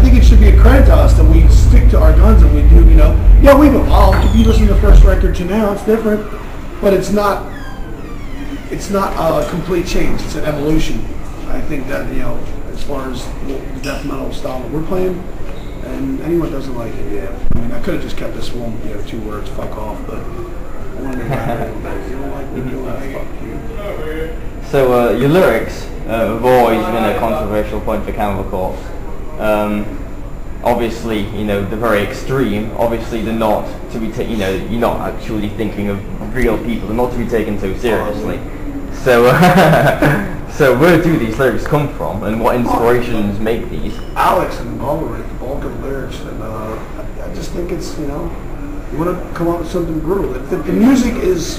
think it should be a credit to us that we stick to our guns and we do, you know. Yeah, we've evolved. If you listen to the first record to now, it's different, but it's not a complete change. It's an evolution. I think that, you know, as far as the death metal style that we're playing, and anyone doesn't like it, yeah. I mean, I could have just kept this one, you know, 2 words, fuck off, but I wanted to make it a little bit. You don't like what you're doing, fuck you. So your lyrics have always been a controversial point for Cannibal Corpse. Obviously, you know, they're very extreme. Obviously, they're not to be taken. You know, you're not actually thinking of real people. They're not to be taken so seriously. So, so where do these lyrics come from, and what inspirations make these? Alex and Bubba write the bulk of the lyrics, and I just think it's, you know, you want to come up with something brutal. The music is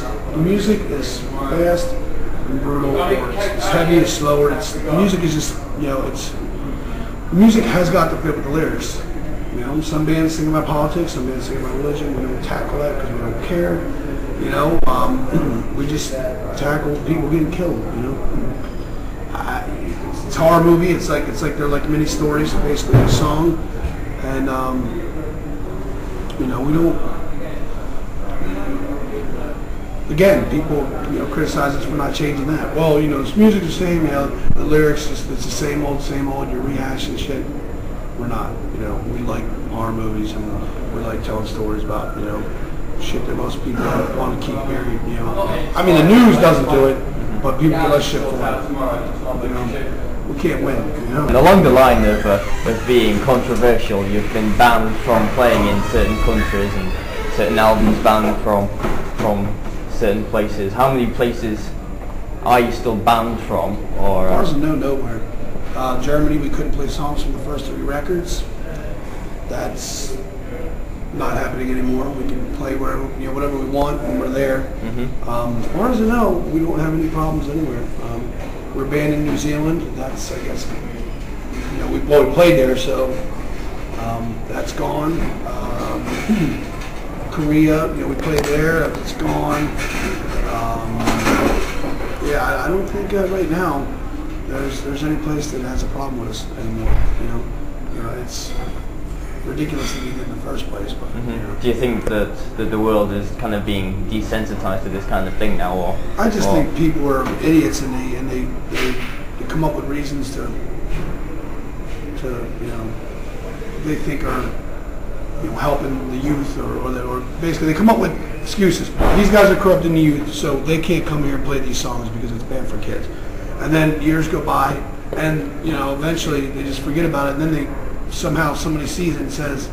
fast and brutal. It's heavy, it's slower. The music is just, you know, the music has got to fit with the lyrics. You know, some bands sing about politics, some bands sing about religion. We don't tackle that because we don't care. You know, we just tackle people getting killed. You know, it's a horror movie. It's like they're like mini stories, basically a song, and you know, we don't. Again, people, you know, criticize us for not changing that. Well, you know, this music's the same. You know, the lyrics, it's the same old. You're rehashing shit. We're not. You know, we like horror movies and we like telling stories about, you know, shit that most people want to keep buried. You know, I mean, the news doesn't do it, but people give us shit for that. You know, we can't win. You know. And along the line of being controversial, you've been banned from playing in certain countries and certain albums banned from certain places. How many places are you still banned from? Or as far as I know, nowhere. Germany, we couldn't play songs from the first 3 records. That's not happening anymore. We can play wherever, you know, whatever we want when we're there. As far as I know, we don't have any problems anywhere. We're banned in New Zealand. That's, I guess, you know, we played there, so that's gone. Korea, you know, we played there. It's gone. Yeah, I don't think right now there's any place that has a problem with us anymore. You know, it's ridiculous that we did in the first place. But you know. Do you think that the world is kind of being desensitized to this kind of thing now, or? I just think people are idiots, and they come up with reasons to you know, they think are, you know, helping the youth, or basically they come up with excuses. These guys are corrupting the youth, so they can't come here and play these songs because it's bad for kids. And then years go by, and you know, eventually they just forget about it. And then somebody sees it and says,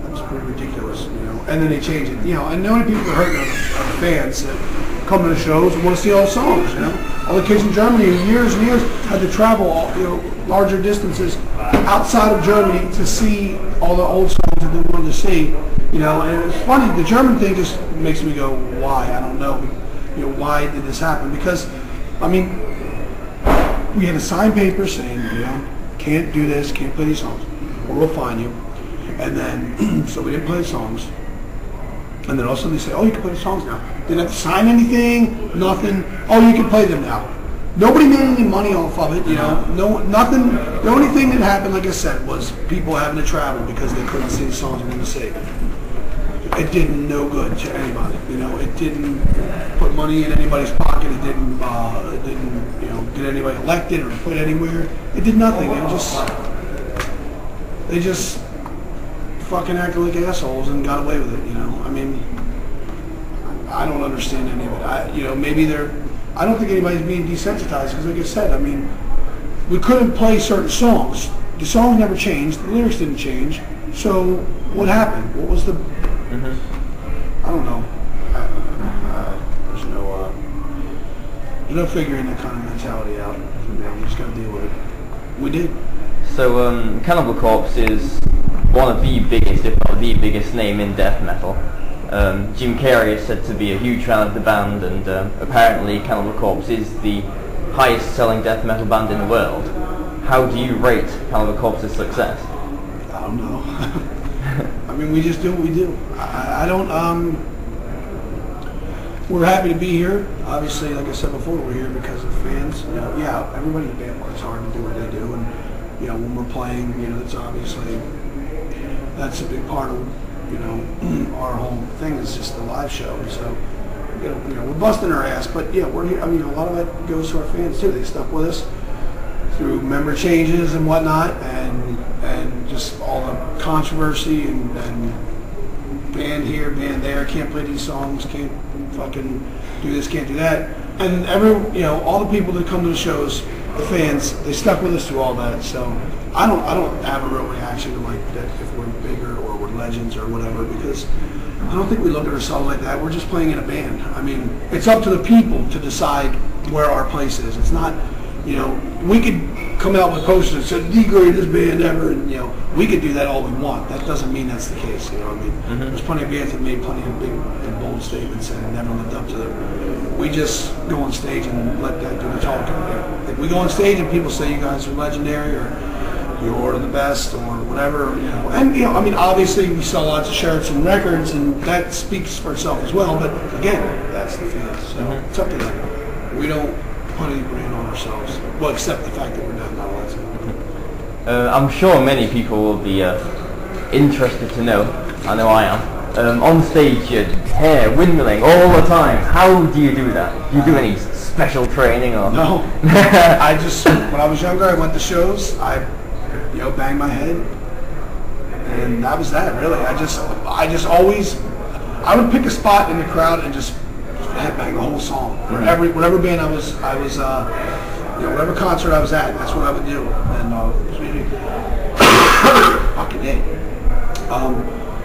"That's pretty ridiculous," you know. And then they change it, you know. And the only people that are hurting are fans that come to the shows and want to see all the songs, you know. All the kids in Germany, years and years, had to travel, you know, larger distances outside of Germany to see all the old songs that they wanted to see, you know. And it's funny, the German thing just makes me go, why? I don't know. You know, why did this happen? Because, I mean, we had a signed paper saying, you know, can't do this, can't play these songs, or we'll fine you. And then, so we didn't play the songs. And then all of a sudden they say, oh, you can play the songs now. Didn't have to sign anything, nothing. Oh, you can play them now. Nobody made any money off of it, you know. No, nothing. The only thing that happened, like I said, was people having to travel because they couldn't see the songs they wanted to see. It did no good to anybody, you know. It didn't put money in anybody's pocket. It didn't, you know, get anybody elected or put anywhere. It did nothing. They just fucking acted like assholes and got away with it, you know. I mean, I don't understand any of it. You know, maybe I don't think anybody's being desensitized because, like I said, I mean, we couldn't play certain songs. The songs never changed. The lyrics didn't change. So what happened? What was the? I don't know. There's no figuring that kind of mentality out. You know, we just got to deal with it. We did. So Cannibal Corpse is one of the biggest, if not the biggest name in death metal. Jim Carrey is said to be a huge fan of the band, and apparently Cannibal Corpse is the highest selling death metal band in the world. How do you rate Cannibal Corpse's success? I don't know. I mean, we just do what we do. I don't, we're happy to be here. Obviously, like I said before, we're here because of fans. You know, yeah, everybody in the band works hard to do what they do, and you know, when we're playing, you know, it's obviously, that's a big part of, you know, our whole thing is just the live show. And so, you know, we're busting our ass, but yeah, we're here. I mean, a lot of it goes to our fans too. They stuck with us through member changes and whatnot, and just all the controversy and band here, band there, can't play these songs, can't fucking do this, can't do that. And you know, all the people that come to the shows, the fans, they stuck with us through all that. So I don't have a real reaction to like that if we're bigger or we're legends or whatever, because I don't think we look at ourselves like that. We're just playing in a band. I mean, it's up to the people to decide where our place is. It's not, you know, we could come out with posters that said the greatest band ever, and you know, we could do that all we want. That doesn't mean that's the case. You know what I mean? There's plenty of bands that made plenty of big and bold statements and never lived up to them. We just go on stage and let that do the talking. You know? Like we go on stage and people say you guys are legendary or you're the best or whatever, you know. And you know, I mean, obviously we sell lots of shirts and records, and that speaks for itself as well. But again, that's the fans. So it's up to them. We don't put any brand on ourselves, well, except the fact that we're not allowed to. I'm sure many people will be interested to know. I know I am. On stage, your hair windmilling all the time. How do you do that? Do you do any special training or? No. I just, when I was younger, I went to shows. I, you know, banged my head, and that was that. Really, I just always, I would pick a spot in the crowd and just headbang the whole song. Whatever band I was, you know, whatever concert I was at, that's what I would do. And fucking day.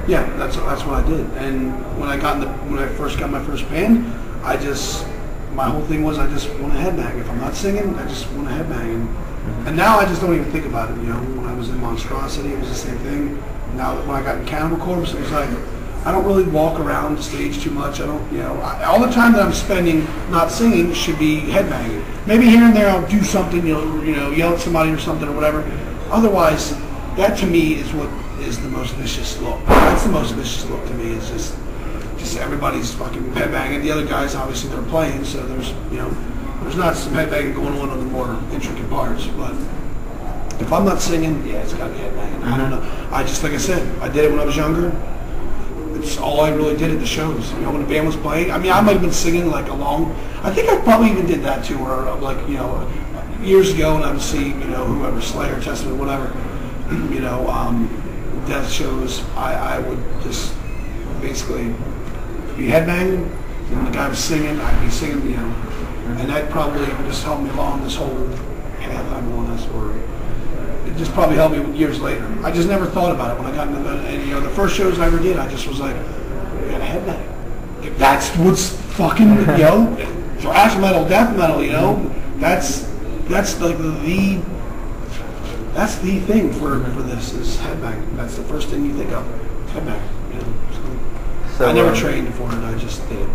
Yeah, that's what I did. And when I first got my first band, my whole thing was I just want to headbang. If I'm not singing, I just want to headbang. And now I just don't even think about it. You know, when I was in Monstrosity, it was the same thing. Now when I got in Cannibal Corpse, it was like, I don't really walk around the stage too much. I don't, you know, all the time that I'm spending not singing should be headbanging. Maybe here and there I'll do something, you know, yell at somebody or something or whatever. Otherwise, that to me is what is the most vicious look. That's the most vicious look to me. Is just everybody's fucking headbanging. The other guys, obviously, they're playing, so there's, you know, there's not some headbanging going on the more intricate parts. But if I'm not singing, yeah, it's got to be headbanging. I don't know. I just, like I said, I did it when I was younger. It's all I really did at the shows. You know, when the band was playing, I mean, I might have been singing like along. I think I probably even did that too, or like, you know, years ago when I would see, you know, whoever, Slayer, Testament, whatever, you know, death shows, I would just basically be headbanging, and the guy was singing, I'd be singing, you know, and that probably just helped me along this whole path I'm on this, or it just probably helped me years later. I just never thought about it when I got into the, and you know, the first shows I ever did, I just was like, we got a headbang. If that's what's fucking, you know, thrash metal, death metal, you know, that's like that's the thing for this is headbang. That's the first thing you think of, headbang. You know, so I never trained for it. I just did it.